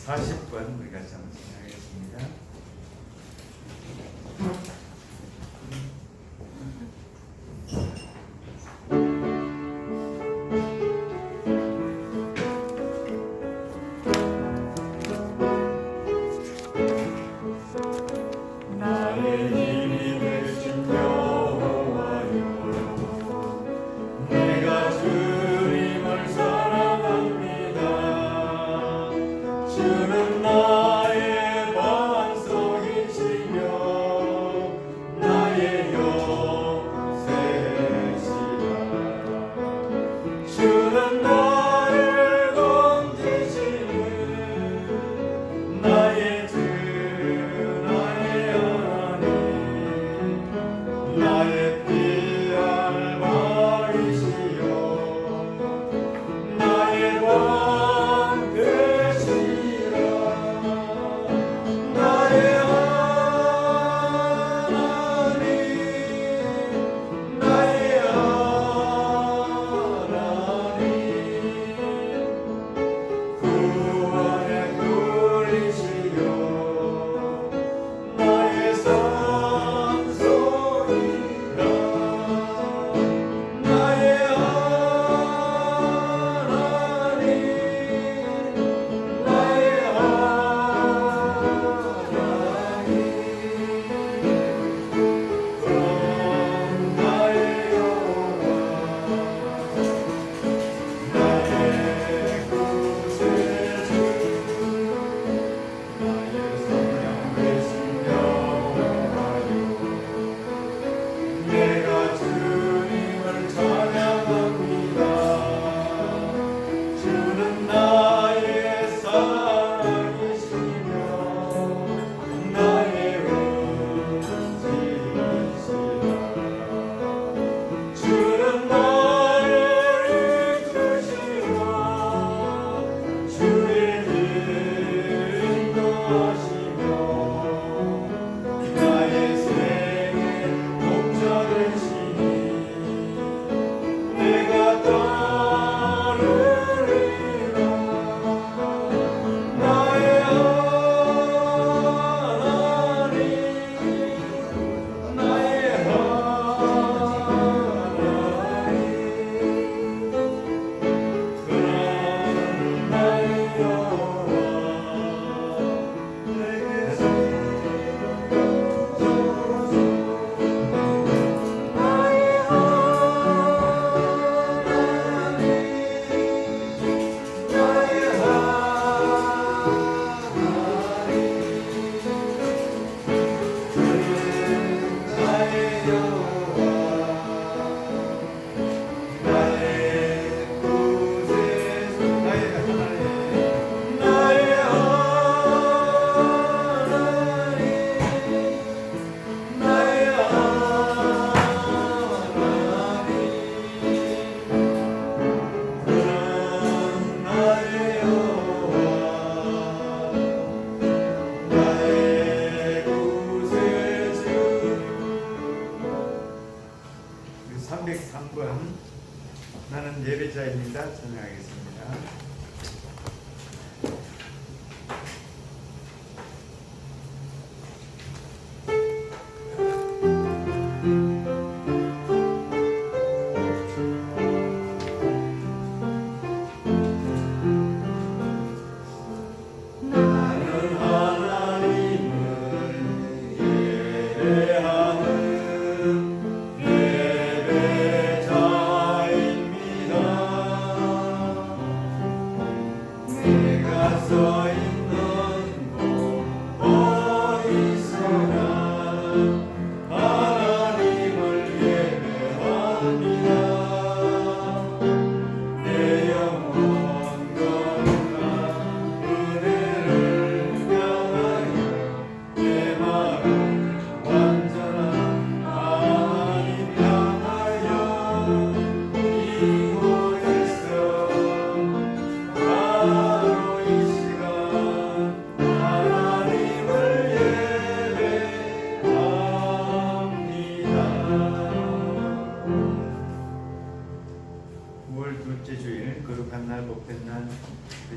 40번 우리 같이 한번 진행하겠습니다. 주는 나의 반석 303번 나는 예배자입니다. 찬양하겠습니다.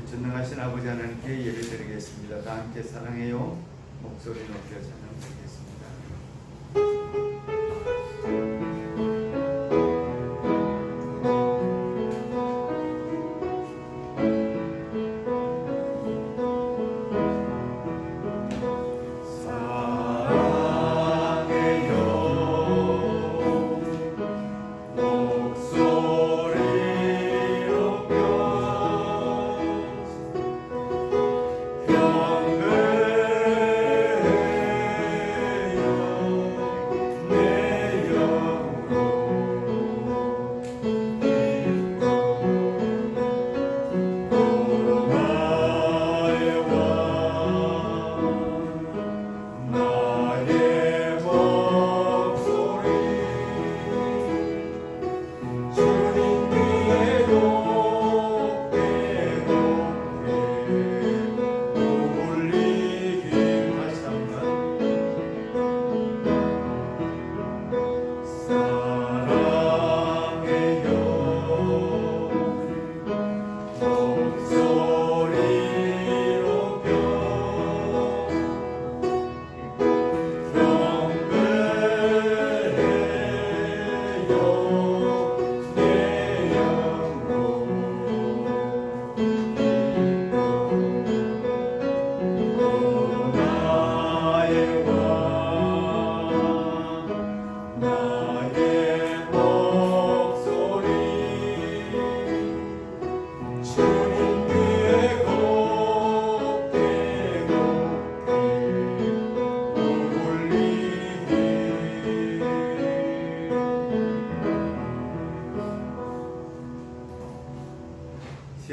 전능하신 아버지 하나님께 예배드리겠습니다. 다 함께 사랑해요 목소리 높여 찬양드리겠습니다.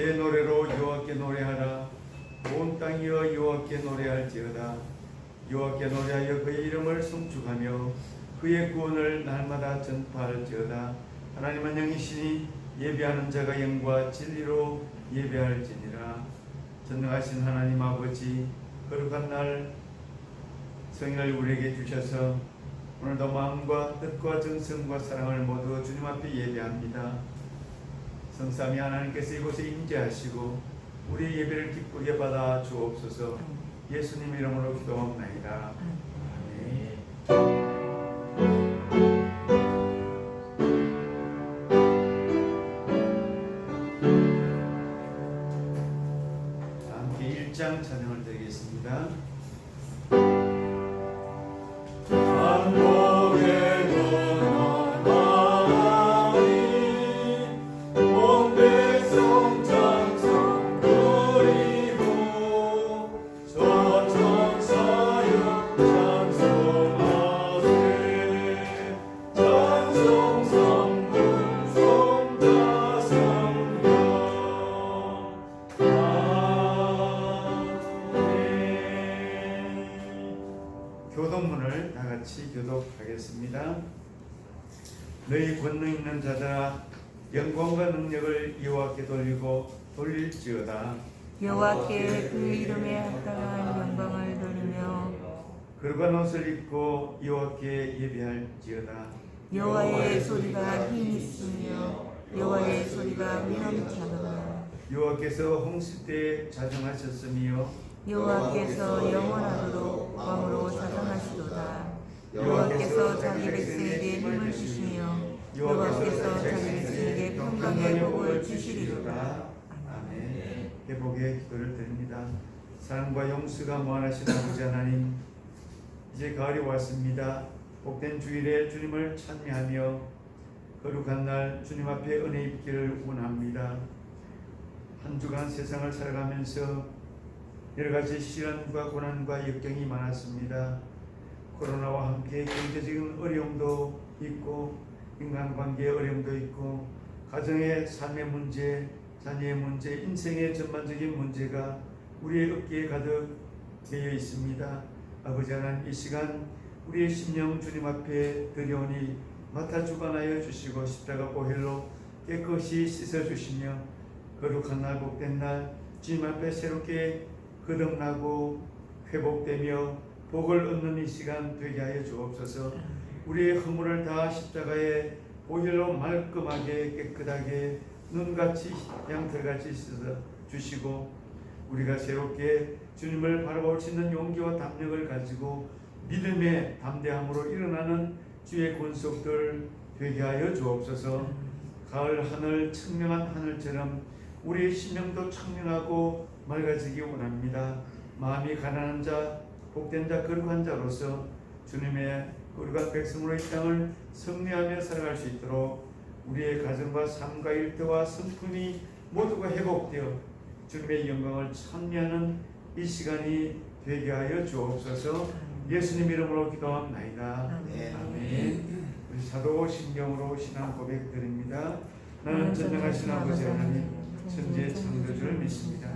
새 노래로 여호와께 노래하라. 온 땅이여 여호와께 노래할지어다. 여호와께 노래하여 그의 이름을 송축하며 그의 구원을 날마다 전파할지어다. 하나님은 영이시니 예배하는 자가 영과 진리로 예배할지니라. 전능하신 하나님 아버지, 거룩한 날 성령을 우리에게 주셔서 오늘도 마음과 뜻과 정성과 사랑을 모두 주님 앞에 예배합니다. 성삼위 하나님께서 이곳에 임재하시고 우리 예배를 기쁘게 받아 주옵소서. 예수님 이름으로 기도합나이다. 아멘. 함께 1장 찬양을 드리겠습니다. 교독문을 다 같이 교독하겠습니다. 너희 권능 있는 자들아 영광과 능력을 여호와께 돌릴지어다. 여호와께 그 이름에 합당한 영광을 돌리며 거룩한 옷을 입고 여호와께 예배할지어다. 여호와의 소리가 힘 있으며 여호와의 소리가 위엄하도다. 여호와께서 홍수 때 자정하셨으며 여호와께서 영원하도록 왕으로 자정하시도다. 여호와께서 자기 백성에게 힘을 주시며 여호와께서 자기 백성에게 평강의 복을 주시리로다. 아멘. 회복의 기도를 드립니다. 사랑과 용서가 무한하신 아버지 하나님, 이제 가을이 왔습니다. 복된 주일에 주님을 찬미하며 거룩한 날 주님 앞에 은혜 입기를 원합니다. 한 주간 세상을 살아가면서 여러 가지 시련과 고난과 역경이 많았습니다. 코로나와 함께 경제적인 어려움도 있고 인간관계의 어려움도 있고 가정의 삶의 문제, 자녀의 문제, 인생의 전반적인 문제가 우리의 어깨에 가득 매여 있습니다. 아버지 하나님, 이 시간 우리의 심령 주님 앞에 드려오니 맡아 주관하여 주시고 십자가 보혈로 깨끗이 씻어주시며 거룩한 날 복된 날 주님 앞에 새롭게 거듭나고 회복되며 복을 얻는 이 시간 되게 하여 주옵소서. 우리의 허물을 다 십자가에 보혈로 말끔하게 깨끗하게 눈같이 양털같이 씻어 주시고 우리가 새롭게 주님을 바라볼 수 있는 용기와 담력을 가지고 믿음의 담대함으로 일어나는 주의 권속들 되게 하여 주옵소서. 가을 하늘 청명한 하늘처럼 우리의 심령도 청명하고 맑아지기 원합니다. 마음이 가난한 자, 복된 자, 거룩한 자로서 주님의 거룩한 백성으로 이 땅을 승리하며 살아갈 수 있도록 우리의 가정과 삶과 일터와 성품이 모두가 회복되어 주님의 영광을 찬미하는 이 시간이 되게 하여 주옵소서. 예수님 이름으로 기도합나이다. 아멘. 우리 사도신경으로 신앙 고백 드립니다. 나는 전능하신 아버지 하나님 천지의 창조주를 믿습니다.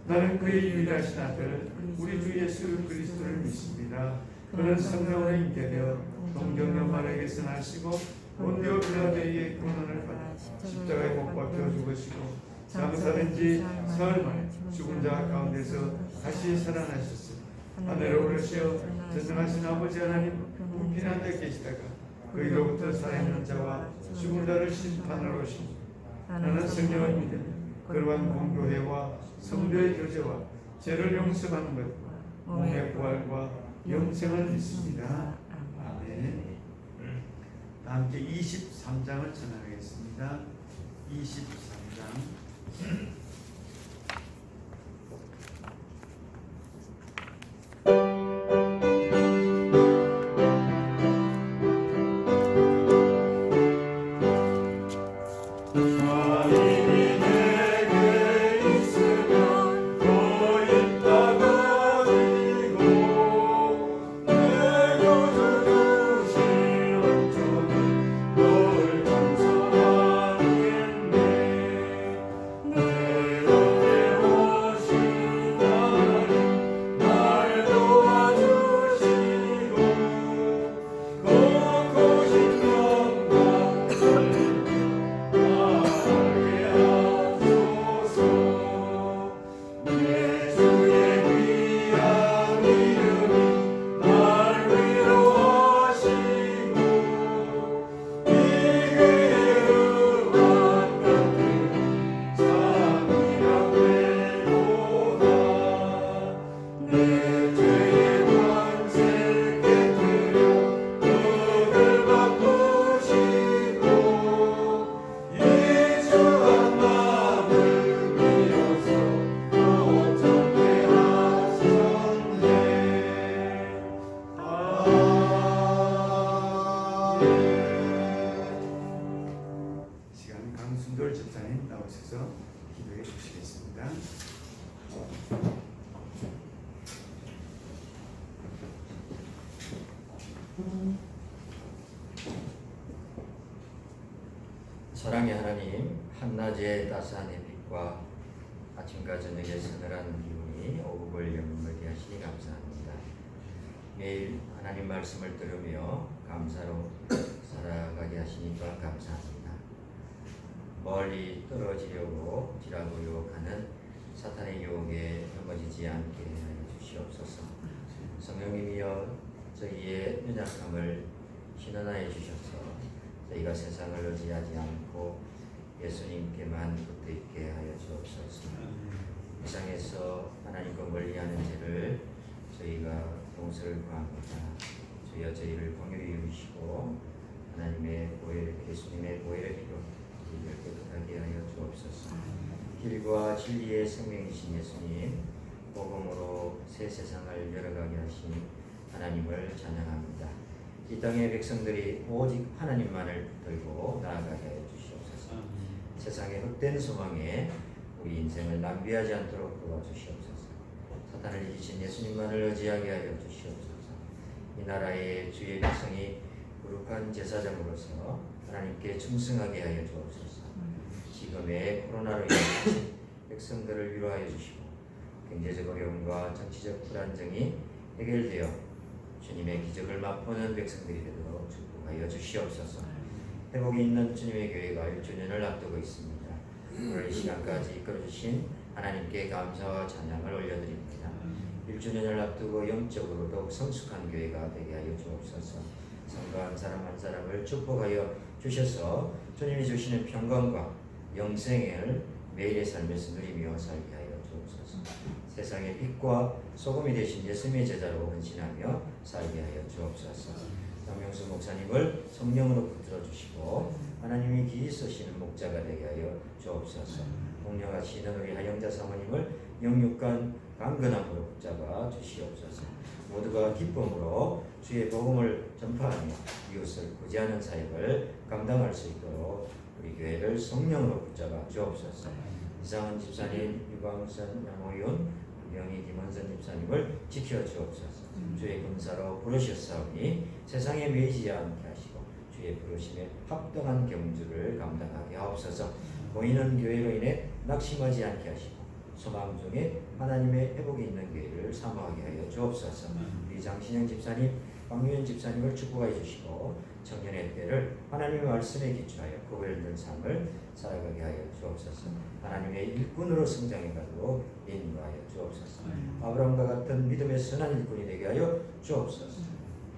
나는 그의 유일하신 아들 우리 주 예수 그리스도를 믿습니다. 그는 성령으로 인계되어 동정녀 마리아에게서 나시고 본디오 빌라도에게 고난을 받아 십자가에 못 박혀 죽으시고 장사된 지 사흘 만에 죽은 자 가운데서 다시 살아나셨으니 하늘에 오르시어 전능하신 아버지 하나님 우편한 데 계시다가 그이로부터 살아있는 자와 죽은 자를 심판하러 오시니 나는 성령을 믿으며 거룩한 공교회와 성도의 교제와 죄를 용서하는 것과 몸의 부활과 영생을 믿습니다. 아멘. 함께 23장을 전하겠습니다. 23장. 내 사랑의 하나님, 한낮의 따스한 햇빛과 아침과 저녁의 서늘한 기운이 오국을 영물게 하시니 감사합니다. 매일 하나님 말씀을 들으며 감사로 살아가게 하시니까 감사합니다. 멀리 떨어지려고 지라고 유혹하는 사탄의 유혹에 넘어지지 않게 하여 주시옵소서. 성령님이여 저희의 연약함을 신원하여 주셔서 저희가 세상을 의지하지 않고 예수님께만 붙어있게 하여 주옵소서. 세상에서 하나님과 멀리하는 죄를 저희가 용서를 구합니다. 주여 저희를 긍휼히 여기시고 하나님의 보혈, 예수님의 보혈의 피로 저희를 깨끗하게 하여 주옵소서. 길과 진리의 생명이신 예수님, 복음으로 새 세상을 열어가게 하신 하나님을 찬양합니다. 이 땅의 백성들이 오직 하나님만을 들고 나아가게 하여 주시옵소서. 세상의 헛된 소망에 우리 인생을 낭비하지 않도록 도와주시옵소서. 사탄을 이기신 예수님만을 의지하게 하여 주시옵소서. 이 나라의 주의 백성이 거룩한 제사장으로서 하나님께 충성하게 하여 주옵소서. 지금의 코로나로 인해 백성들을 위로하여 주시고 경제적 어려움과 정치적 불안정이 해결되어 주님의 기적을 맛보는 백성들이 되도록 축복하여 주시옵소서. 회복이 있는 주님의 교회가 1주년을 앞두고 있습니다. 오늘 이 시간까지 이끌어주신 하나님께 감사와 찬양을 올려드립니다. 1주년을 앞두고 영적으로 더욱 성숙한 교회가 되게 하여 주옵소서. 성도 한 사람 한 사람을 축복하여 주셔서 주님이 주시는 평강과 영생을 매일의 삶에서 누리며 살게 하여 주옵소서. 세상의 빛과 소금이 되신 예수님의 제자로 헌신하며 살게 하여 주옵소서. 남영수 목사님을 성령으로 붙들어 주시고 하나님이 기이 쓰시는 목자가 되게 하여 주옵소서. 동력하시는 우리 하영자 사모님을 영육간 강건함으로 붙잡아 주시옵소서. 모두가 기쁨으로 주의 복음을 전파하며 이웃을 구제하는 사역을 감당할 수 있도록 우리 교회를 성령으로 붙잡아 주옵소서. 이상은 집사님, 유광선, 양호윤, 명희 김원선 집사님을 지켜 주옵소서. 주의 군사로 부르셨사오니 세상에 매이지 않게 하시고 주의 부르심에 합당한 경주를 감당하게 하옵소서. 보이는 교회로 인해 낙심하지 않게 하시고 소망 중에 하나님의 회복이 있는 교회를 사모하게 하여 주옵소서. 우리 장신영 집사님, 박유현 집사님을 축복하여 주시고 청년의 때를 하나님의 말씀에 기초하여 구별된 삶을 살아가게 하여 주옵소서. 하나님의 일꾼으로 성장해가도록 인도하여 주옵소서. 아브라함과 같은 믿음의 선한 일꾼이 되게 하여 주옵소서.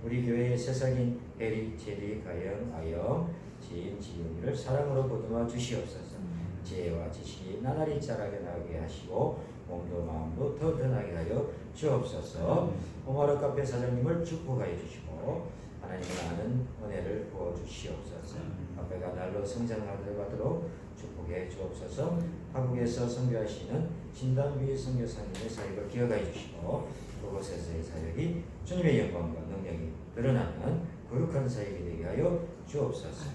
우리 교회의 새싹인 에리, 제리, 가영, 아영, 지인, 지윤이를 사랑으로 보듬어 주시옵소서. 지혜와 지식이 나날이 자라게 나게 하시고 몸도 마음도 더 드나게 하여 주옵소서. 홍화로 카페 사장님을 축복하여 주시고 하나님을 아는 은혜를 부어 주시옵소서. 카페가 날로 성장하도록 축복해 주옵소서. 한국에서 선교하시는 진단비 선교사님의 사역을 기억하여 주시고 그곳에서의 사역이 주님의 영광과 능력이 드러나는 거룩한 사역이 되게 하여 주옵소서.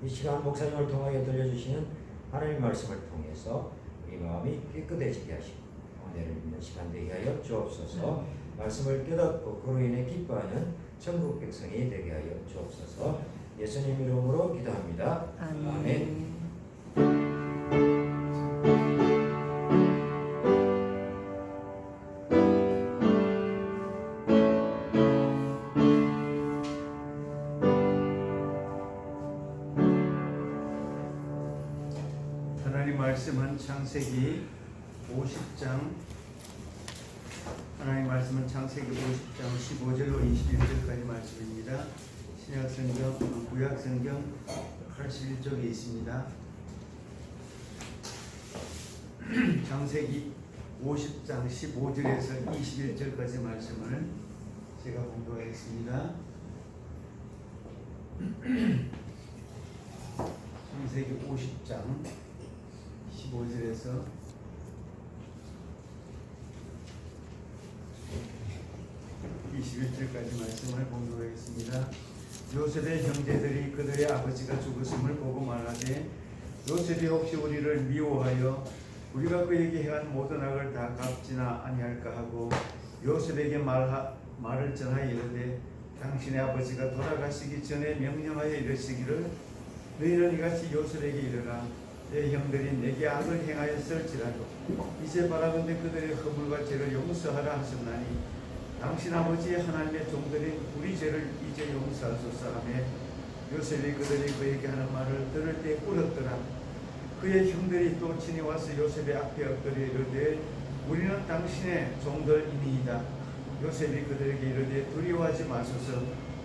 이 시간 목사님을 통하여 들려주시는 하나님의 말씀을 통해서 우리 마음이 깨끗해지게 하시고 은혜를 믿는 시간 되게 하여 주옵소서. 말씀을 깨닫고 그로 인해 기뻐하는 천국 백성이 되게 하여 주옵소서. 예수님 이름으로 기도합니다. 아멘. 하나님 말씀은 창세기 50장 하나님 말씀은 창세기 50장 15절로 21절까지 말씀입니다. 신약성경, 구약성경 81쪽에 있습니다. 창세기 50장 15절에서 21절까지 말씀을 제가 공부하겠습니다. 창세기 50장 15절에서 21절까지 말씀을 공부하겠습니다. 요셉의 형제들이 그들의 아버지가 죽었음을 보고 말하되 요셉이 혹시 우리를 미워하여 우리가 그에게 행한 모든 악을 다 갚지나 아니할까 하고 요셉에게 말을 전하여 이르되 당신의 아버지가 돌아가시기 전에 명령하여 이르시기를 너희는 이같이 요셉에게 이르라. 내 형들이 내게 악을 행하였을지라도 이제 바라건대 그들의 허물과 죄를 용서하라 하셨나니 당신 아버지 하나님의 종들인 우리 죄를 이제 용서하소서 하며 요셉이 그들이 그에게 하는 말을 들을 때 울었더라. 그의 형들이 또 친히 와서 요셉의 앞에 엎드려 이르되 우리는 당신의 종들이니이다. 요셉이 그들에게 이르되 두려워하지 마소서.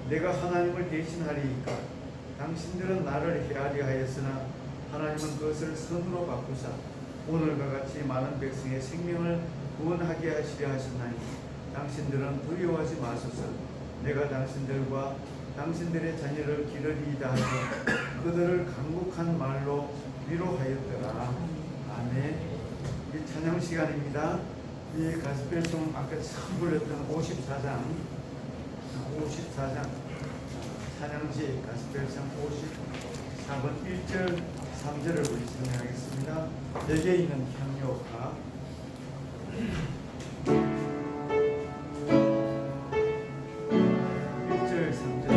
내가 하나님을 대신하리이까. 당신들은 나를 해하리 하였으나 하나님은 그것을 선으로 바꾸사 오늘과 같이 많은 백성의 생명을 구원하게 하시려 하셨나니 당신들은 두려워하지 마소서. 내가 당신들과 당신들의 자녀를 기르리이다 하며 그들을 강국한 말로 위로하였더라. 아멘. 이 찬양 시간입니다. 이 가스펠송 아까 처음 불렀던 54장 찬양시 가스펠송 54번 1절 3절을 우리 찬양하겠습니다. 내게 있는 향료가 1절 3절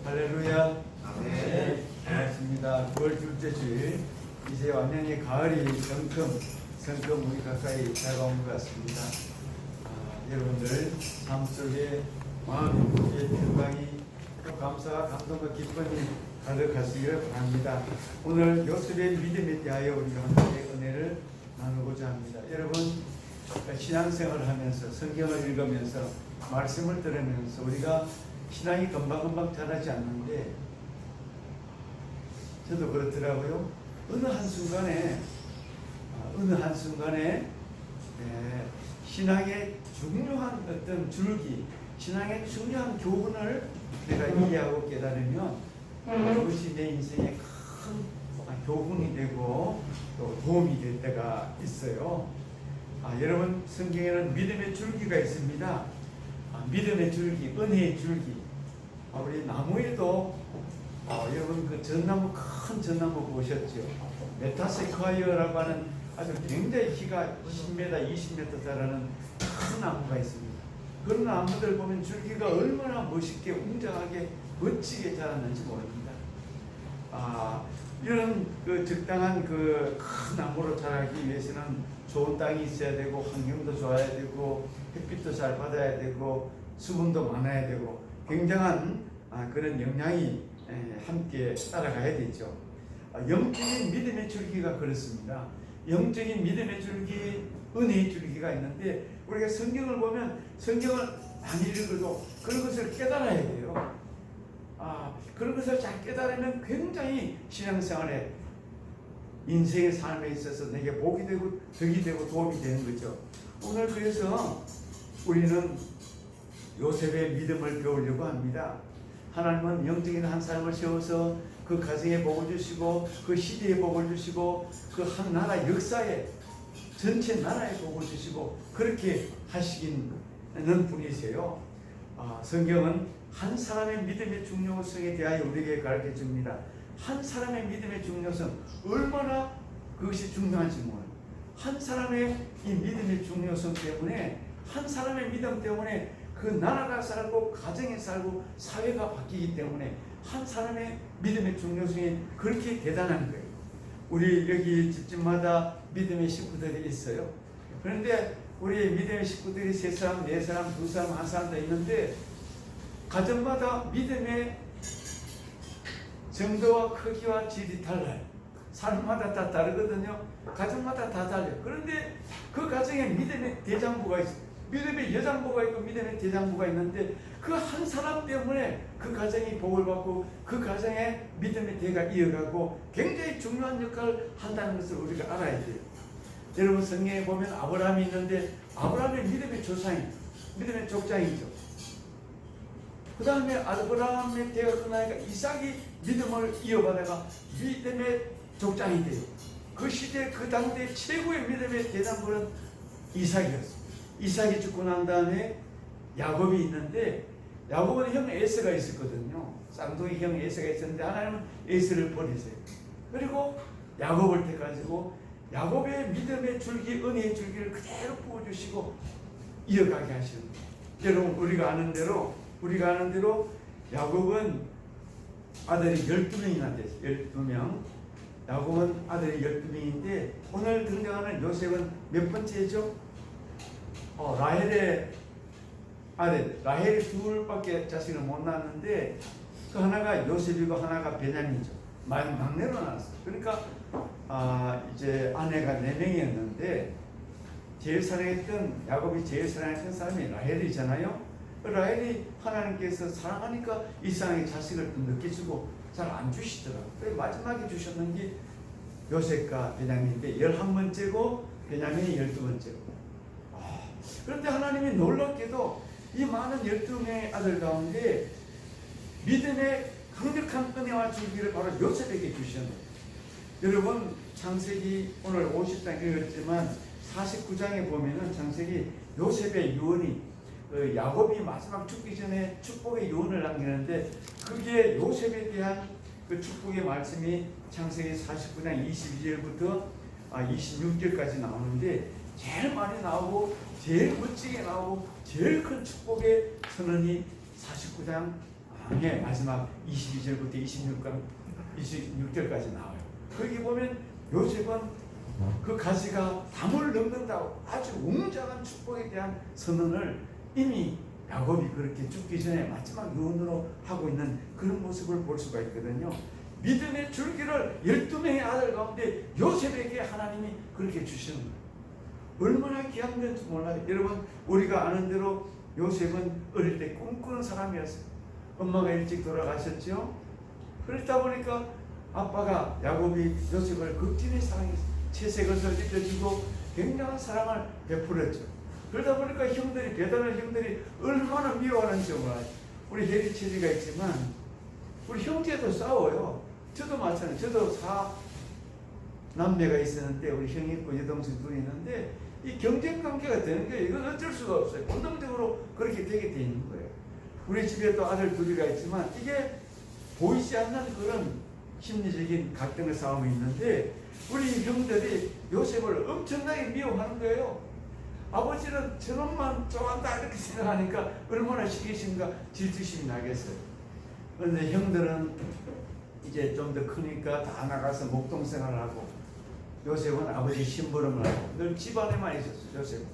할렐루야. 아멘. 반갑습니다. 9월 둘째 주일. 이제 완전히 가을이 성큼 우리 가까이 다가온 것 같습니다. 여러분들 삶 속에 마음의 평강이 또 감사와 감동과 기쁨이 가득하시기를 바랍니다. 오늘 요셉의 믿음에 대하여 우리가 함께 은혜를 나누고자 합니다. 여러분 신앙생활을 하면서 성경을 읽으면서 말씀을 들으면서 우리가 신앙이 금방금방 자라지 않는데 저도 그렇더라고요. 어느 한순간에 신앙의 중요한 어떤 줄기, 신앙의 중요한 교훈을 내가 이해하고 깨달으면 그것이 내 인생에 큰 교훈이 되고 또 도움이 될 때가 있어요. 여러분 성경에는 믿음의 줄기가 있습니다. 믿음의 줄기, 은혜의 줄기. 우리 나무에도 여러분 그 전나무, 큰 전나무 보셨죠? 메타세콰이어라고 하는 아주 굉장히 키가 10m, 20m 자라는 큰 나무가 있습니다. 그런 나무들 보면 줄기가 얼마나 멋있게 웅장하게 멋지게 자랐는지 모릅니다. 이런 그 적당한 그 큰 나무로 자라기 위해서는 좋은 땅이 있어야 되고 환경도 좋아야 되고 햇빛도 잘 받아야 되고 수분도 많아야 되고 굉장한 그런 영양이 함께 따라가야 되죠. 영적인 믿음의 줄기가 그렇습니다. 영적인 믿음의 줄기, 은혜의 줄기가 있는데 우리가 성경을 보면 성경을 많이 읽어도 그런 것을 깨달아야 돼요. 그런 것을 잘 깨달으면 굉장히 신앙생활에 인생의 삶에 있어서 내게 복이 되고 덕이 되고 도움이 되는 거죠. 오늘 그래서 우리는 요셉의 믿음을 배우려고 합니다. 하나님은 영적인 한 사람을 세워서 그 가정에 복을 주시고 그 시대에 복을 주시고 그 한 나라 역사에 전체 나라에 복을 주시고 그렇게 하시기는 분이세요. 성경은 한 사람의 믿음의 중요성에 대하여 우리에게 가르쳐 줍니다. 한 사람의 믿음의 중요성, 얼마나 그것이 중요한지 몰라요. 한 사람의 이 믿음의 중요성 때문에, 한 사람의 믿음 때문에 그 나라가 살고 가정이 살고 사회가 바뀌기 때문에 한 사람의 믿음의 중요성이 그렇게 대단한 거예요. 우리 여기 집집마다 믿음의 식구들이 있어요. 그런데 우리 믿음의 식구들이 3사람, 4사람, 2사람, 1사람도 있는데 가정마다 믿음의 정도와 크기와 질이 달라요. 사람마다 다 다르거든요. 가정마다 다 달라요. 그런데 그 가정에 믿음의 대장부가 있어요. 믿음의 여장부가 있고 믿음의 대장부가 있는데 그 한 사람 때문에 그 가정이 복을 받고 그 가정에 믿음의 대가 이어가고 굉장히 중요한 역할을 한다는 것을 우리가 알아야 돼요. 여러분 성경에 보면 아브라함이 있는데 아브라함의 믿음의 조상이, 믿음의 족장이죠. 그 다음에 아브라함의 대가 끝나니까 이삭이 믿음을 이어가다가 믿음의 족장이 돼요. 그 시대 그 당대 최고의 믿음의 대장부는 이삭이었어요. 이삭이 죽고 난 다음에 야곱이 있는데 야곱은 형 에서가 있었거든요. 쌍둥이 형 에서가 있었는데 하나님은 에서를 버리세요. 그리고 야곱을 택하시고 야곱의 믿음의 줄기, 은혜의 줄기를 그대로 부어주시고 이어가게 하시는 거예요. 여러분 우리가 아는 대로 야곱은 아들이 12명이나 됐어요. 12명. 야곱은 아들이 12명인데 오늘 등장하는 요셉은 몇 번째죠? 라헬의 아들, 라헬이 2밖에 자식을 못 낳았는데 그 하나가 요셉이고 하나가 베냐민이죠. 막내로 낳았어요. 그러니까 이제 아내가 4명이었는데 제일 사랑했던, 야곱이 제일 사랑했던 사람이 라헬이잖아요. 라헬이 하나님께서 사랑하니까 이상하게 자식을 좀 늦게 주고 잘 안 주시더라고요. 그래서 마지막에 주셨는 게 요셉과 베냐민인데 11번째고 베냐민이 12번째고. 그런데 하나님이 놀랍게도 이 많은 12명의 아들 가운데 믿음의 강력한 은혜와 줄기를 바로 요셉에게 주셨네요. 여러분 창세기 오늘 50장 읽었지만 49장에 보면은 창세기 요셉의 유언이 야곱이 마지막 죽기 전에 축복의 유언을 남기는데 그게 요셉에 대한 그 축복의 말씀이 창세기 49장 22절부터 26절까지 나오는데 제일 많이 나오고 제일 멋지게 나오고 제일 큰 축복의 선언이 49장의 마지막 22절부터 26절까지 나와요. 거기 보면 요셉은 그 가지가 담을 넘는다고 아주 웅장한 축복에 대한 선언을 이미 야곱이 그렇게 죽기 전에 마지막 유언으로 하고 있는 그런 모습을 볼 수가 있거든요. 믿음의 줄기를 12명의 아들 가운데 요셉에게 하나님이 그렇게 주시는 거예요. 얼마나 귀한 건지 몰라요. 여러분 우리가 아는 대로 요셉은 어릴 때 꿈꾸는 사람이었어요. 엄마가 일찍 돌아가셨죠. 그러다 보니까 아빠가 야곱이 요셉을 극진히 사랑했어요. 채색옷을 입혀주고 굉장한 사랑을 베풀었죠. 그러다 보니까 형들이, 배달의 형들이 얼마나 미워하는지 몰라요. 우리 혜리체리가 있지만 우리 형제도 싸워요. 저도 마찬가지예요. 저도 4남매가 있었는데 우리 형이 있고 여동생 둘이 있는데 이 경쟁 관계가 되는 게 이건 어쩔 수가 없어요. 본능적으로 그렇게 되게 돼 있는 거예요. 우리 집에 또 아들 둘이가 있지만 이게 보이지 않는 그런 심리적인 갈등의 싸움이 있는데 우리 형들이 요셉을 엄청나게 미워하는 거예요. 아버지는 저놈만 좋아한다 이렇게 생각하니까 얼마나 시기심과 질투심이 나겠어요. 그런데 형들은 이제 좀 더 크니까 다 나가서 목동생활을 하고 요셉은 아버지 심부름을 하고 늘 집안에만 있었어요. 요셉은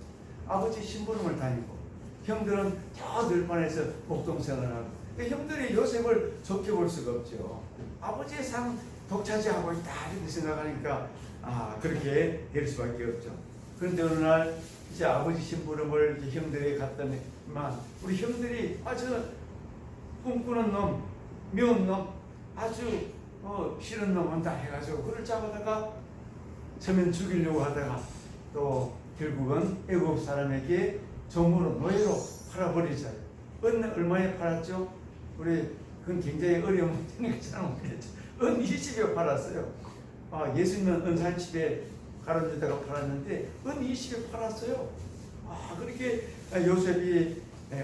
아버지 심부름을 다니고 형들은 저 들판에서 목동생활을 하고 형들이 요셉을 좋게 볼 수가 없죠. 아버지의 상 독차지하고 있다 이렇게 생각하니까 그렇게 될 수밖에 없죠. 그런데 어느 날 이제 아버지 심부름을 이제 형들이 갔더니만 우리 형들이 저 꿈꾸는 놈, 미운 놈, 아주 싫은 놈 한다 해가지고 그를 잡아다가 처음엔 죽이려고 하다가 또 결국은 애굽 사람에게 종으로 노예로 팔아버리잖아요. 은 얼마에 팔았죠? 우리 그건 굉장히 어려운 문제니까 잘 모르겠죠. 은 20에 팔았어요. 예수님은 은 30에 가로주다가 팔았는데 은 20에 팔았어요. 그렇게 요셉이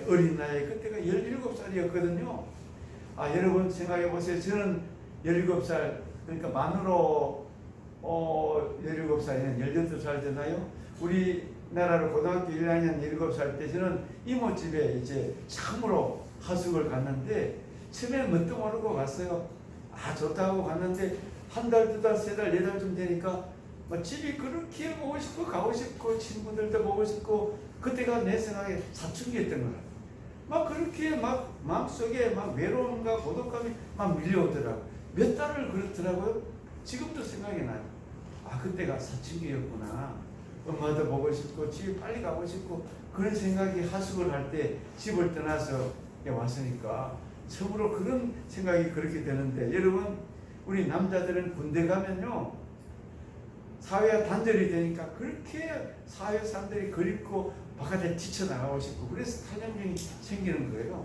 어린 나이 그때가 17살이었거든요. 여러분 생각해 보세요. 저는 17살 그러니까 만으로 17살이면 18살 되나요? 우리나라로 고등학교 1학년 17살 때 저는 이모집에 이제 참으로 하숙을 갔는데 처음에 뭣도 모르고 갔어요. 좋다고 갔는데 한 달, 두 달, 세 달, 네 달쯤 되니까 집이 그렇게 보고 싶고 가고 싶고 친구들도 보고 싶고 그때가 내 생각에 사춘기였던 거라. 그렇게 마음속에 외로움과 고독감이 밀려오더라고요. 몇 달을 그렇더라고요. 지금도 생각이 나요. 그때가 사춘기였구나. 엄마도 보고 싶고 집에 빨리 가고 싶고 그런 생각이 하숙을 할 때 집을 떠나서 왔으니까 처음으로 그런 생각이 그렇게 되는데 여러분 우리 남자들은 군대 가면요 사회와 단절이 되니까 그렇게 사회 사람들이 그립고 바깥에 뛰쳐나가고 싶고 그래서 탄력력이 생기는 거예요.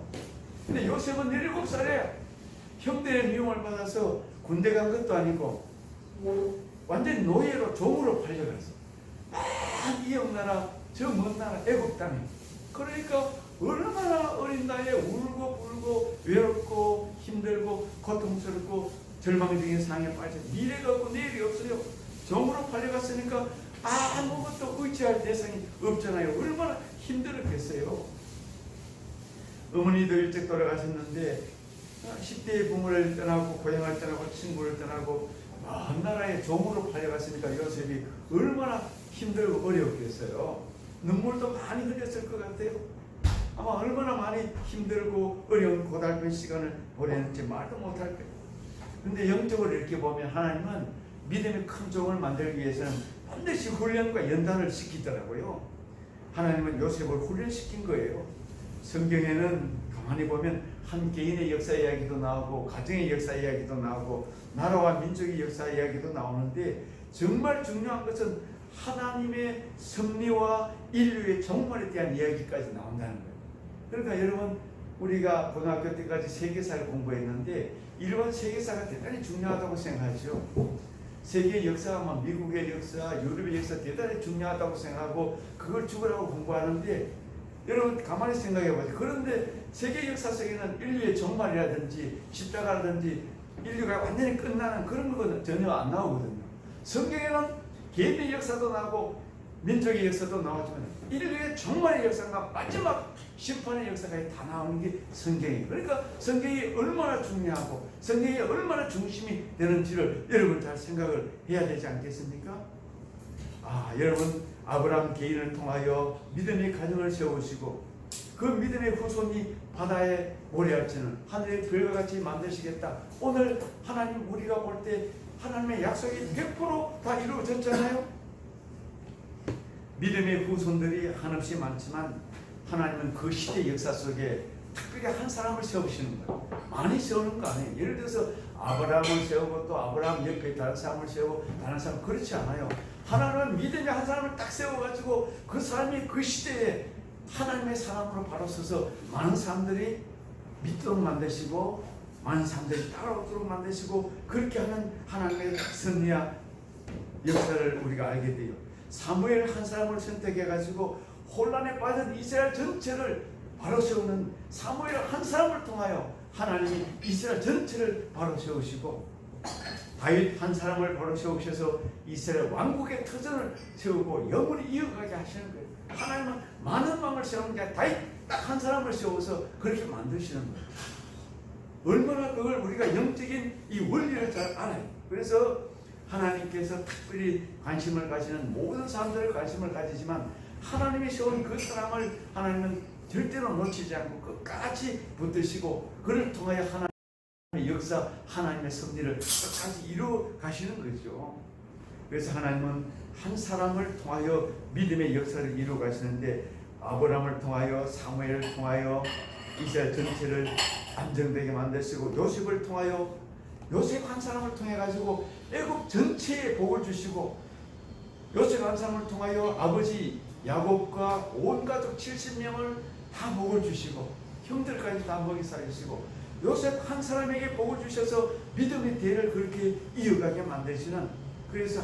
근데 요셉은 17살에 형들의 미움을 받아서 군대 간 것도 아니고 완전히 노예로 종으로 팔려갔어. 이웃 나라 저 먼 나라 애국 땅에. 그러니까 얼마나 어린 나이에 울고 불고 외롭고 힘들고 고통스럽고 절망적인 상황에 빠져 미래가 없고 내일이 없어요. 종으로 팔려갔으니까 아무것도 의지할 대상이 없잖아요. 얼마나 힘들었겠어요. 어머니도 일찍 돌아가셨는데 10대의 부모를 떠나고 고향을 떠나고 친구를 떠나고 먼 나라에 종으로 팔려갔으니까 요셉이 얼마나 힘들고 어려웠겠어요. 눈물도 많이 흘렸을 것 같아요. 아마 얼마나 많이 힘들고 어려운 고달픈 시간을 보냈는지 말도 못할 거예요. 근데 영적으로 이렇게 보면 하나님은 믿음의 큰 종을 만들기 위해서는 반드시 훈련과 연단을 시키더라고요. 하나님은 요셉을 훈련시킨 거예요. 성경에는 가만히 보면 한 개인의 역사 이야기도 나오고 가정의 역사 이야기도 나오고 나라와 민족의 역사 이야기도 나오는데 정말 중요한 것은 하나님의 섭리와 인류의 종말에 대한 이야기까지 나온다는 거예요. 그러니까 여러분 우리가 고등학교 때까지 세계사를 공부했는데 일본 세계사가 대단히 중요하다고 생각하죠. 세계 역사가 미국의 역사, 유럽의 역사 대단히 중요하다고 생각하고 그걸 죽으라고 공부하는데 여러분 가만히 생각해 보세요. 그런데 세계 역사 속에는 인류의 종말이라든지 십자가라든지 인류가 완전히 끝나는 그런 건 전혀 안 나오거든요. 성경에는 개인의 역사도 나오고 민족의 역사도 나오지만 인류의 종말의 역사가 마지막 심판의 역사가 다 나오는 게 성경이에요. 그러니까 성경이 얼마나 중요하고 성경이 얼마나 중심이 되는지를 여러분 잘 생각을 해야 되지 않겠습니까? 여러분 아브라함 개인을 통하여 믿음의 가정을 세우시고 그 믿음의 후손이 바다의 모래알처럼 하늘의 별과 같이 만드시겠다. 오늘 하나님 우리가 볼 때 하나님의 약속이 100% 이루어졌잖아요. 믿음의 후손들이 한없이 많지만 하나님은 그 시대 역사 속에 특별히 한 사람을 세우시는 거예요. 많이 세우는 거 아니에요. 예를 들어서 아브라함을 세우고 또 아브라함 옆에 다른 사람을 세우고 다른 사람 그렇지 않아요. 하나님은 믿음의 한 사람을 딱 세워가지고 그 사람이 그 시대에 하나님의 사람으로 바로 서서 많은 사람들이 믿도록 만드시고 많은 사람들이 따라오도록 만드시고 그렇게 하는 하나님의 섭리와 역사를 우리가 알게 돼요. 사무엘 한 사람을 선택해가지고 혼란에 빠진 이스라엘 전체를 바로 세우는 사무엘 한 사람을 통하여 하나님이 이스라엘 전체를 바로 세우시고 다윗 한 사람을 바로 세우셔서 이스라엘 왕국의 터전을 세우고 영원히 이어가게 하시는 거예요. 하나님은 많은 왕을 세우는 게 아니라 다윗 딱 한 사람을 세워서 그렇게 만드시는 거예요. 얼마나 그걸 우리가 영적인 이 원리를 잘 알아요. 그래서 하나님께서 특별히 관심을 가지는 모든 사람들을 관심을 가지지만 하나님이 세운 그 사람을 하나님은 절대로 놓치지 않고 끝까지 붙드시고 그를 통하여 하나님의 역사, 하나님의 섭리를 끝까지 이루어 가시는 거죠. 그래서 하나님은 한 사람을 통하여 믿음의 역사를 이루어 가시는데 아브라함을 통하여 사무엘을 통하여 이스라엘 전체를 안정되게 만드시고 요셉을 통하여 요셉 한 사람을 통해 가지고 애국 전체에 복을 주시고 요셉 한 사람을 통하여 아버지 야곱과 온 가족 70명을 다 복을 주시고 형들까지 다 먹이 살리시고 요셉 한 사람에게 복을 주셔서 믿음의 대를 그렇게 이어가게 만드시는, 그래서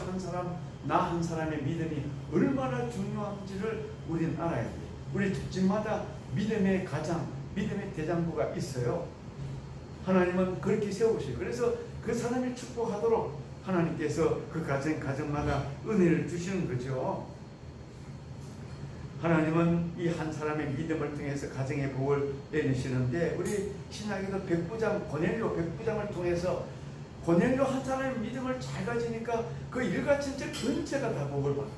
나 한 사람의 믿음이 얼마나 중요한지를 우리는 알아야 돼요. 우리 집집마다 믿음의 가장, 믿음의 대장부가 있어요. 하나님은 그렇게 세우시고, 그래서 그 사람이 축복하도록 하나님께서 그 가정마다 은혜를 주시는 거죠. 하나님은 이 한 사람의 믿음을 통해서 가정의 복을 내리시는데, 우리 신약에도 백부장 고넬료 백부장을 통해서 고넬료 한 사람의 믿음을 잘 가지니까 그 일가친척 전체가 다 복을 받아.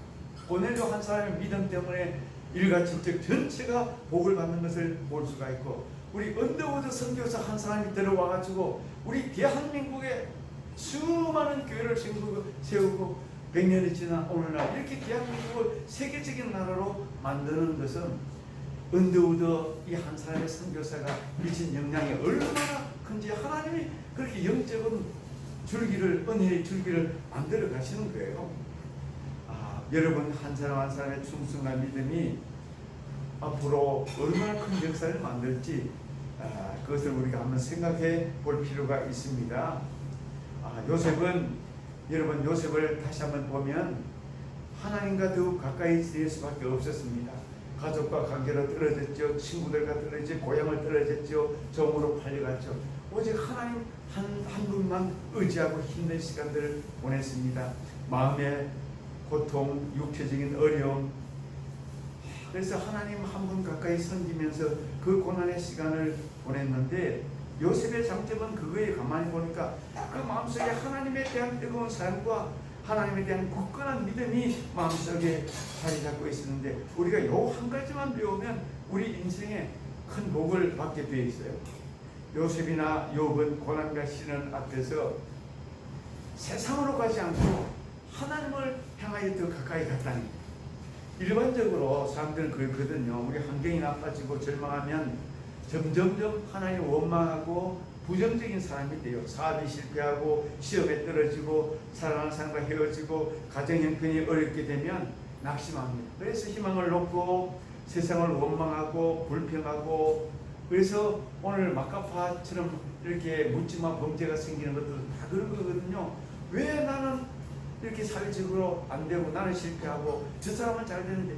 고넬료 한 사람의 믿음 때문에 일가친척 전체가 복을 받는 것을 볼 수가 있고, 우리 언더우드 선교사 한 사람이 들어와가지고 우리 대한민국에 수많은 교회를 세우고 100년이 지난 오늘날 이렇게 대한민국을 세계적인 나라로 만드는 것은 언더우드 이 한 사람의 선교사가 미친 영향이 얼마나 큰지 하나님이 그렇게 영적인 은혜의 줄기를 만들어 가시는 거예요. 여러분 한 사람 한 사람의 충성과 믿음이 앞으로 얼마나 큰 역사를 만들지, 그것을 우리가 한번 생각해 볼 필요가 있습니다. 여러분 요셉을 다시 한번 보면 하나님과 더욱 가까이 지낼 수밖에 없었습니다. 가족과 관계로 떨어졌죠. 친구들과 떨어졌죠. 고향을 떨어졌죠. 종으로 팔려갔죠. 오직 하나님 한 분만 의지하고 힘든 시간들을 보냈습니다. 마음의 고통, 육체적인 어려움, 그래서 하나님 한 분 가까이 섬기면서 그 고난의 시간을 보냈는데, 요셉의 장점은 그거에 가만히 보니까 그 마음속에 하나님에 대한 뜨거운 사랑과 하나님에 대한 굳건한 믿음이 마음속에 자리 잡고 있었는데, 우리가 요 한 가지만 배우면 우리 인생에 큰 복을 받게 되어 있어요. 요셉이나 욥은 고난과 시련 앞에서 세상으로 가지 않고 하나님을 향하여 더 가까이 갔다니. 일반적으로 사람들은 그렇거든요. 우리 환경이 나빠지고 절망하면 점점점 하나님 원망하고 부정적인 사람이 돼요. 사업이 실패하고 시험에 떨어지고 사랑하는 사람과 헤어지고 가정 형편이 어렵게 되면 낙심합니다. 그래서 희망을 놓고 세상을 원망하고 불평하고, 그래서 오늘 마카파처럼 이렇게 묻지마 범죄가 생기는 것도 다 그런 거거든요. 왜 나는 이렇게 사회적으로 안 되고 나는 실패하고 저 사람은 잘 되는데,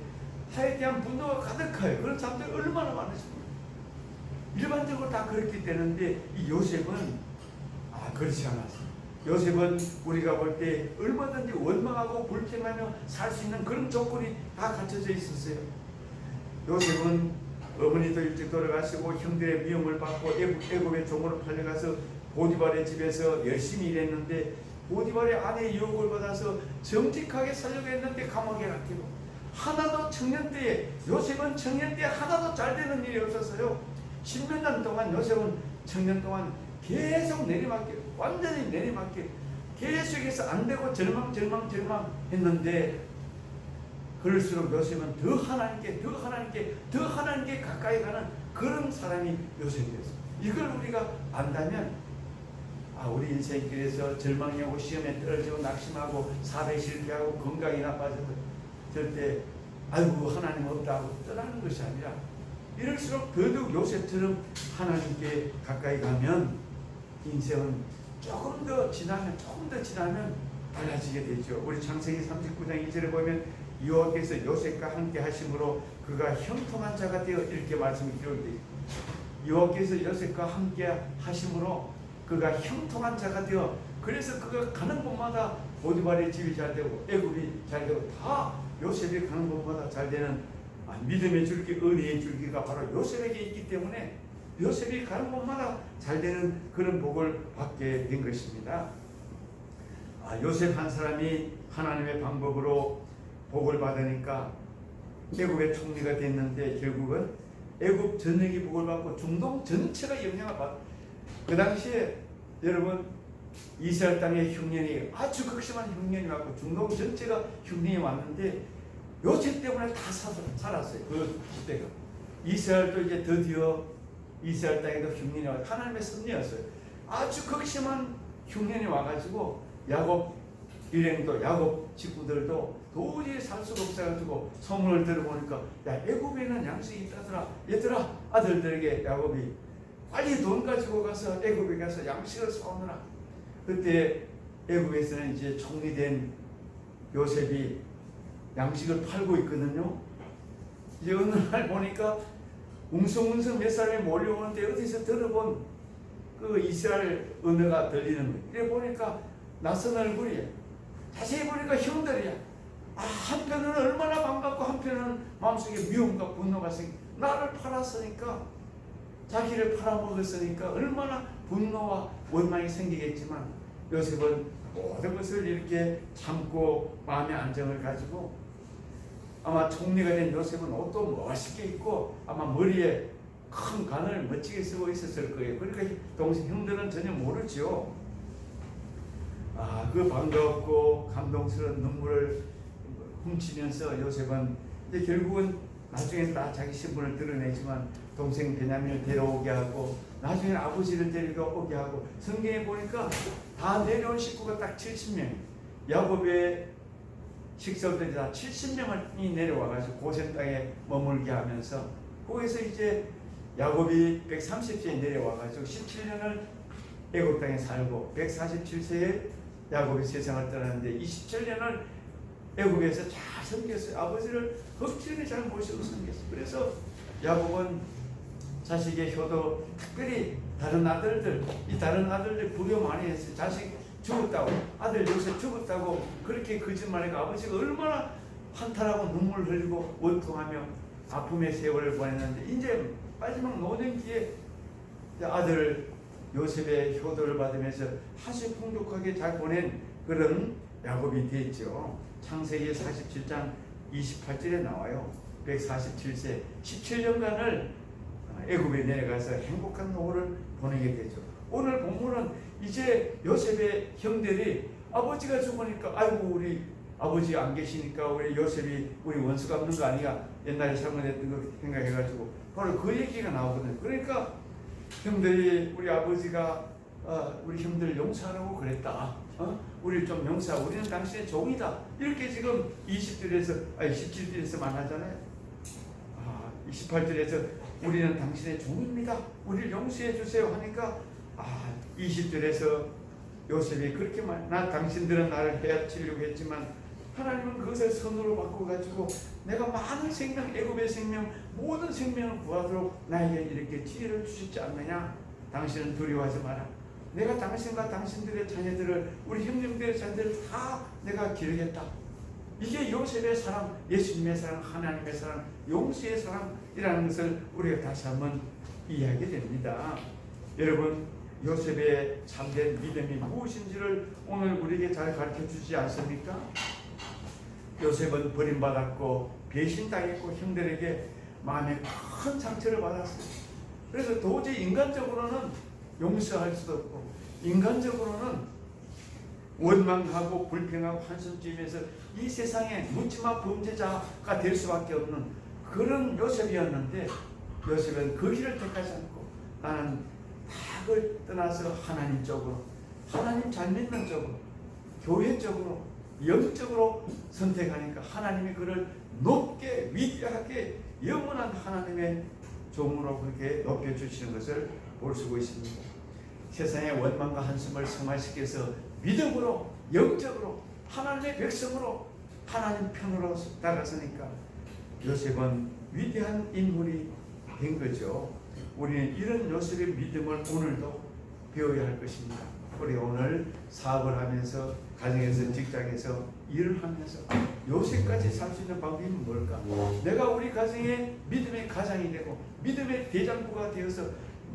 타에 대한 분노가 가득해요. 그런 사람들이 얼마나 많으십니까? 일반적으로 다 그렇게 되는데, 이 요셉은 그렇지 않았어요. 요셉은 우리가 볼 때 얼마든지 원망하고 불평하며 살 수 있는 그런 조건이 다 갖춰져 있었어요. 요셉은 어머니도 일찍 돌아가시고 형들의 미움을 받고 애굽의 종으로 팔려가서 보디발의 집에서 열심히 일했는데, 보디발의 아내의 유혹을 받아서 정직하게 살려고 했는데 감옥에 갇히고, 하나도 요셉은 청년 때에 하나도 잘 되는 일이 없었어요. 10몇 년 동안 요셉은 청년 동안 계속 내리막길, 완전히 내리막길, 계속해서 안 되고 절망 했는데, 그럴수록 요셉은 더 하나님께 가까이 가는 그런 사람이 요셉이었어요. 이걸 우리가 안다면, 우리 인생길에서 절망이 오고 시험에 떨어지고 낙심하고 사업에 실패하고 건강이 나빠져서 절대 아이고 하나님 없다고 떠나는 것이 아니라, 이럴수록 더더욱 요셉처럼 하나님께 가까이 가면 인생은 조금 더 지나면 달라지게 되죠. 우리 창세기 39장 2절에 보면 여호와께서 요셉과 함께 하심으로 그가 형통한 자가 되어, 이렇게 말씀이 기록되어 있습니다. 여호와께서 요셉과 함께 하심으로 그가 형통한 자가 되어, 그래서 그가 가는 곳마다 보디발의 집이 잘 되고 애굽이 잘 되고 다 요셉이 가는 곳마다 잘 되는 믿음의 줄기, 은혜의 줄기가 바로 요셉에게 있기 때문에 요셉이 가는 곳마다 잘 되는 그런 복을 받게 된 것입니다. 요셉 한 사람이 하나님의 방법으로 복을 받으니까 애굽의 총리가 됐는데, 결국은 애굽 전역이 복을 받고 중동 전체가 영향을 받고, 그 당시에 여러분 이스라엘 땅에 흉년이 아주 극심한 흉년이 왔고 중동 전체가 흉년이 왔는데, 요셉 때문에 다 살았어요. 그 시대가. 이스라엘도 이제 드디어 이스라엘 땅에도 흉년이 와서 하나님의 섭리였어요. 아주 극심한 흉년이 와가지고 야곱 일행도 야곱 식구들도 도저히 살 수가 없어가지고 소문을 들어보니까 야 애굽에는 양식이 있다더라. 얘들아 아들들에게 야곱이 빨리 돈 가지고 가서 애굽에 가서 양식을 사오느라. 그때 애굽에서는 이제 총리된 요셉이 양식을 팔고 있거든요. 이제 어느 날 보니까 웅성웅성 몇 사람이 몰려오는데 어디서 들어본 그 이스라엘 언어가 들리는 거예요. 그래 보니까 낯선 얼굴이야. 자세히 보니까 형들이야. 한편은 얼마나 반갑고 한편은 마음속에 미움과 분노가 생겨. 나를 팔았으니까, 자기를 팔아먹었으니까 얼마나 분노와 원망이 생기겠지만 요셉은 모든 것을 이렇게 참고 마음의 안정을 가지고, 아마 총리가 된 요셉은 옷도 멋있게 입고 아마 머리에 큰 관을 멋지게 쓰고 있었을 거예요. 그러니까 동생 형들은 전혀 모르죠. 그 반갑고 감동스러운 눈물을 훔치면서 요셉은 이제 결국은 나중에 다 자기 신분을 드러내지만 동생 베냐민을 데려오게 하고 나중에 아버지를 데려오게 하고, 성경에 보니까 다 내려온 식구가 딱 70명, 야곱의 식구들이 다 70명이 내려와가지고 고센 땅에 머물게 하면서, 거기서 이제 야곱이 130세에 내려와가지고 17년을 애굽 땅에 살고 147세에 야곱이 세상을 떠났는데 27년을 애굽에서 잘 섬겼어요. 아버지를 흡질이 잘 모시고 섬겼어요. 그래서 야곱은 자식의 효도, 특별히 다른 아들들, 이 다른 아들들 불효 많이 했어요. 자식 죽었다고, 아들 요셉 죽었다고 그렇게 거짓말하니까 아버지가 얼마나 한탄하고 눈물 흘리고 원통하며 아픔의 세월을 보냈는데, 이제 마지막 노년기에 아들 요셉의 효도를 받으면서 아주 풍족하게 잘 보낸 그런 야곱이 됐죠. 창세기 47장 28절에 나와요. 147세 17년간을 애굽에 내려가서 행복한 노후를 보내게 되죠. 오늘 본문은 이제 요셉의 형들이 아버지가 죽으니까 아이고 우리 아버지 안 계시니까 우리 요셉이 우리 원수 갚는 거 아니야, 옛날에 잘못했던 거 생각해가지고 바로 그 얘기가 나오거든요. 그러니까 형들이 우리 아버지가 우리 형들 용서하라고 그랬다. 우리를 좀 용서하고 우리는 당신의 종이다. 이렇게 지금 17절에서 말하잖아요. 28절에서 우리는 당신의 종입니다. 우리를 용서해 주세요 하니까 20절에서 요셉이 그렇게 나 당신들은 나를 해치려고 했지만 하나님은 그것을 선으로 바꿔가지고 내가 많은 생명, 애굽의 생명, 모든 생명을 구하도록 나에게 이렇게 지혜를 주시지 않느냐. 당신은 두려워하지 마라. 내가 당신과 당신들의 자녀들을, 우리 형님들의 자녀들을 다 내가 기르겠다. 이게 요셉의 사랑, 예수님의 사랑, 하나님의 사랑, 용서의 사랑이라는 것을 우리가 다시 한번 이해하게 됩니다. 여러분, 요셉의 참된 믿음이 무엇인지를 오늘 우리에게 잘 가르쳐 주지 않습니까? 요셉은 버림받았고 배신당했고 형들에게 마음에 큰 상처를 받았어요. 그래서 도저히 인간적으로는 용서할 수도 없고 인간적으로는 원망하고 불평하고 한숨쯤에서 이 세상에 묻지마 범죄자가 될 수밖에 없는 그런 요셉이었는데, 요셉은 그 길을 택하지 않고 나는 탁을 떠나서 하나님 쪽으로, 하나님 잘 믿는 쪽으로, 교회 쪽으로, 영적으로 선택하니까 하나님이 그를 높게 위대하게 영원한 하나님의 종으로 그렇게 높여주시는 것을 볼 수가 있습니다. 세상의 원망과 한숨을 승화시켜서 믿음으로, 영적으로, 하나님의 백성으로, 하나님 편으로 나갔으니까 요셉은 위대한 인물이 된 거죠. 우리는 이런 요셉의 믿음을 오늘도 배워야 할 것입니다. 우리 오늘 사업을 하면서, 가정에서, 직장에서, 일을 하면서 요셉까지 살 수 있는 방법이 뭘까? 내가 우리 가정에 믿음의 가장이 되고 믿음의 대장부가 되어서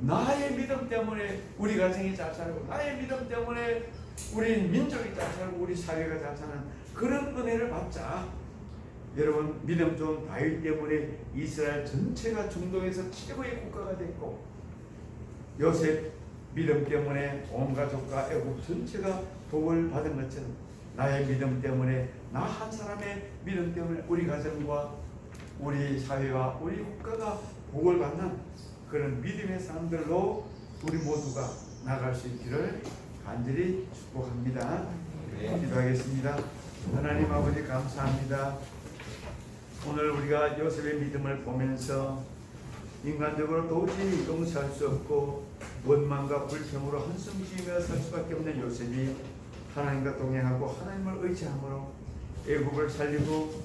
나의 믿음 때문에 우리 가정이 잘 살고, 나의 믿음 때문에 우리 민족이 잘 살고, 우리 사회가 잘 사는 그런 은혜를 받자. 여러분, 믿음 좋은 다윗 때문에 이스라엘 전체가 중동에서 최고의 국가가 됐고, 요셉 믿음 때문에 온 가족과 애국 전체가 복을 받은 것처럼 나의 믿음 때문에, 나 한 사람의 믿음 때문에 우리 가정과 우리 사회와 우리 국가가 복을 받는 그런 믿음의 사람들로 우리 모두가 나갈 수 있기를 간절히 축복합니다. 기도하겠습니다. 하나님 아버지 감사합니다. 오늘 우리가 요셉의 믿음을 보면서 인간적으로 도저히 용서할 수 없고 원망과 불평으로 한숨 쉬며 살 수밖에 없는 요셉이 하나님과 동행하고 하나님을 의지함으로 애굽을 살리고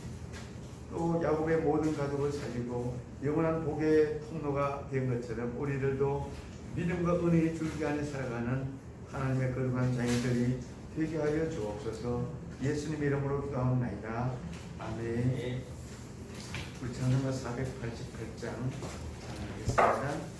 또 야곱의 모든 가족을 살리고 영원한 복의 통로가 된 것처럼 우리들도 믿음과 은혜의 줄기 안에 살아가는 하나님의 거룩한 자녀들이 되게 하여 주옵소서. 예수님 이름으로 기도하옵나이다. 아멘. 우리 찬송가 488장 찬양하겠습니다.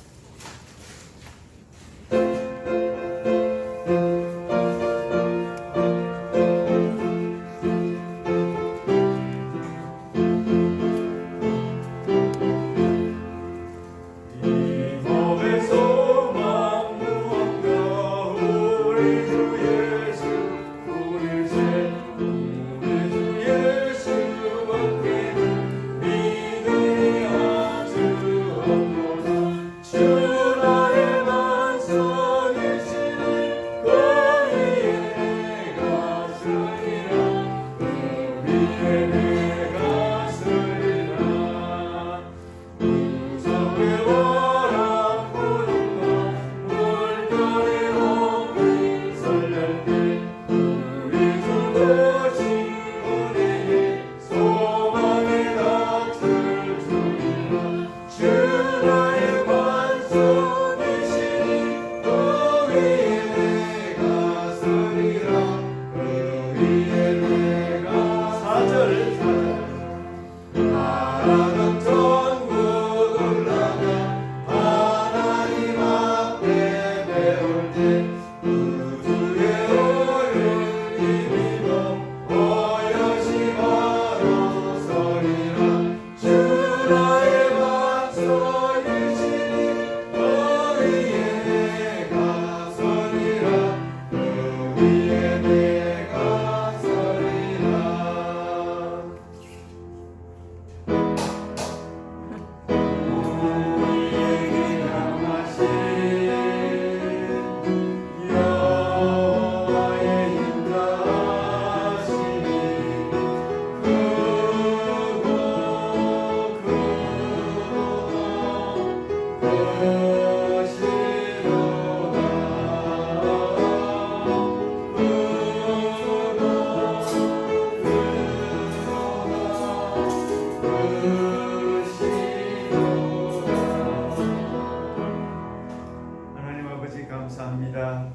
감사합니다.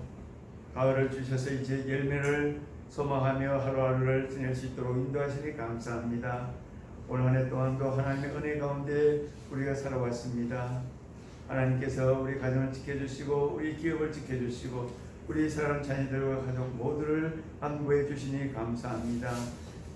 가을을 주셔서 이제 열매를 소망하며 하루하루를 지낼 수 있도록 인도하시니 감사합니다. 올 한 해 동안도 하나님의 은혜 가운데 우리가 살아왔습니다. 하나님께서 우리 가정을 지켜주시고 우리 기업을 지켜주시고 우리 사랑하는 자녀들과 가족 모두를 안보해 주시니 감사합니다.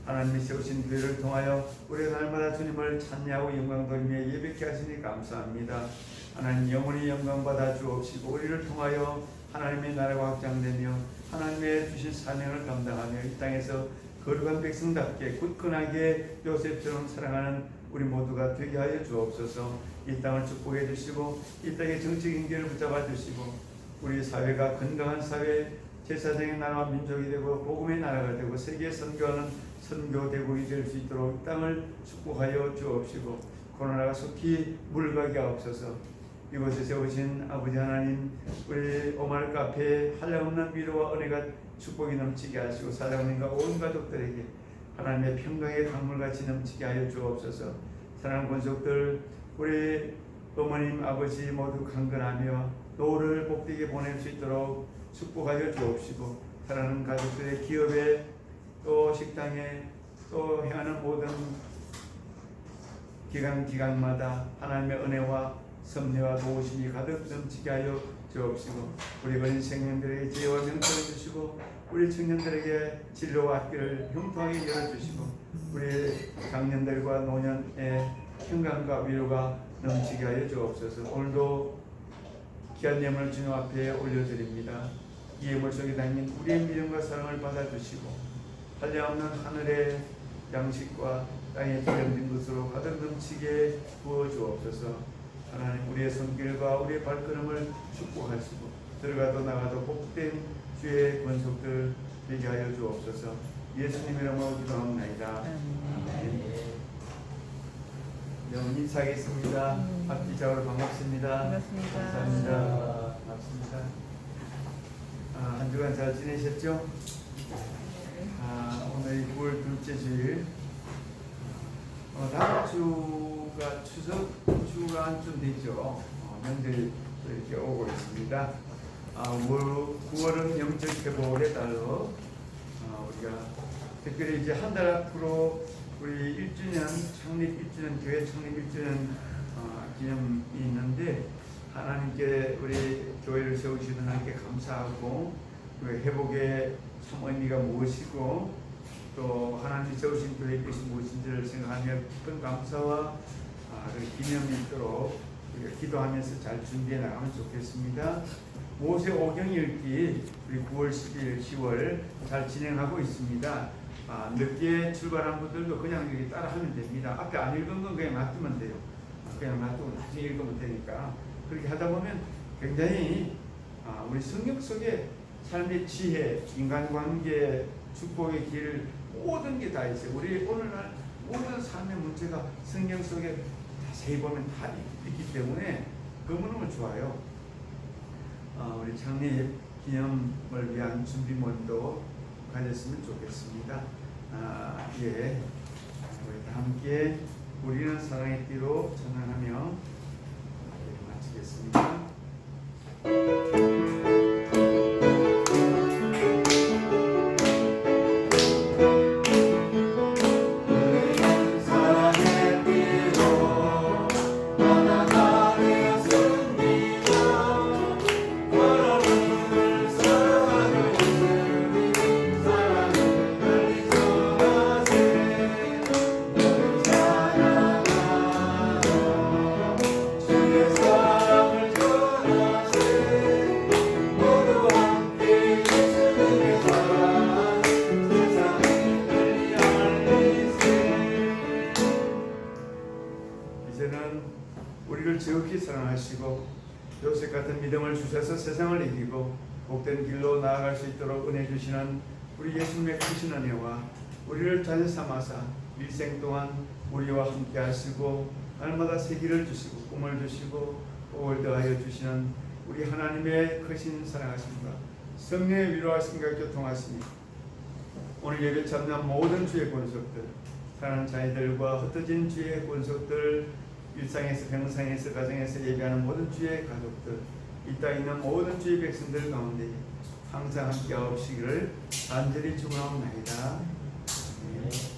하나님이 세우신 교회를 통하여 우리가 날마다 주님을 찬양하고 영광 돌리며 예배케 하시니 감사합니다. 하나님 영원히 영광 받아 주옵시고 우리를 통하여 하나님의 나라가 확장되며 하나님의 주신 사명을 감당하며 이 땅에서 거룩한 백성답게 굳건하게 요셉처럼 사랑하는 우리 모두가 되게 하여 주옵소서. 이 땅을 축복해 주시고 이 땅의 정치 경제를 붙잡아 주시고 우리 사회가 건강한 사회, 제사장의 나라와 민족이 되고 복음의 나라가 되고 세계에 선교하는 선교 대국이 될 수 있도록 이 땅을 축복하여 주옵시고 코로나가 속히 물러가게 하옵소서. 이곳에 세우신 아버지 하나님, 우리 오마을 카페에 한량없는 위로와 은혜가 축복이 넘치게 하시고 사장님과 온 가족들에게 하나님의 평강의 강물같이 넘치게 하여 주옵소서. 사랑하는 권속들, 우리 어머님 아버지 모두 강건하며 노후를 복되게 보낼 수 있도록 축복하여 주옵시고 사랑하는 가족들의 기업에 또 식당에 또 행하는 모든 기간마다 하나님의 은혜와 섭리와 도우심이 가득 넘치게 하여 주옵시고 우리 어린 생명들에게 지혜와 명철을 주시고 우리 청년들에게 진로와 학교를 형통하게 열어주시고 우리 장년들과 노년의 평강과 위로가 넘치게 하여 주옵소서. 오늘도 귀한 예물을 주님 앞에 올려드립니다. 이 예물 속에 담긴 우리의 믿음과 사랑을 받아주시고 한량없는 하늘의 양식과 땅에 기름진 것으로 가득 넘치게 부어주옵소서. 하나님 우리의 손길과 우리의 발걸음을 축복하시고 들어가도 나가도 복된 주의 권속들 되게 하여 주옵소서. 예수님 이름으로 기도합니다. 여러분 인사하겠습니다. 합기자로 반갑습니다. 반갑습니다. 감사합니다. 반갑습니다. 한 주간 잘 지내셨죠? 오늘 9월 둘째 주일. 다음 주가 추석 주가 한쯤 되죠. 명절이 이렇게 오고 있습니다. 9월은 영적 회복의 달로 우리가 특별히 이제 한 달 앞으로 우리 1주년 창립 1주년 교회 창립 1주년 기념이 있는데 하나님께 우리 교회를 세우시는 하나님께 감사하고 그 회복의 참 의미가 무엇이고 또 하나님이 세우신 교회의 뜻이 무엇인지를 생각하며 깊은 감사와 기념이 있도록 우리가 기도하면서 잘 준비해 나가면 좋겠습니다. 모세 오경 읽기 우리 9월 10일 10월 잘 진행하고 있습니다. 늦게 출발한 분들도 그냥 이렇게 따라하면 됩니다. 앞에 안 읽은 건 그냥 놔두면 돼요. 그냥 놔두고 나중에 읽으면 되니까 그렇게 하다 보면 굉장히 우리 성경 속에 삶의 지혜, 인간관계, 축복의 길 모든 게 다 있어요. 우리 오늘날 모든 삶의 문제가 성경 속에 자세히 보면 다 있기 때문에 너무너무 좋아요. 우리 창립 기념을 위한 준비물도 가졌으면 좋겠습니다. 예, 우리 다 함께 우리는 사랑의 띠로 전환하며 마치겠습니다. 우리를 지극히 사랑하시고 요셉 같은 믿음을 주셔서 세상을 이기고 복된 길로 나아갈 수 있도록 은혜 주시는 우리 예수님의 크신 은혜와 우리를 자녀 삼아사 일생 동안 우리와 함께 하시고 날마다 세기를 주시고 꿈을 주시고 복을 더하여 주시는 우리 하나님의 크신 사랑하심과 성령의 위로하심과 교통하심이 오늘 예배 참여한 모든 주의 권속들 사랑하는 자녀들과 흩어진 주의 권속들 일상에서 병상에서 가정에서 예배하는 모든 주의 가족들 이 땅에 있는 모든 주의 백성들 가운데 항상 함께 하옵시기를 간절히 축원하옵나이다. 네.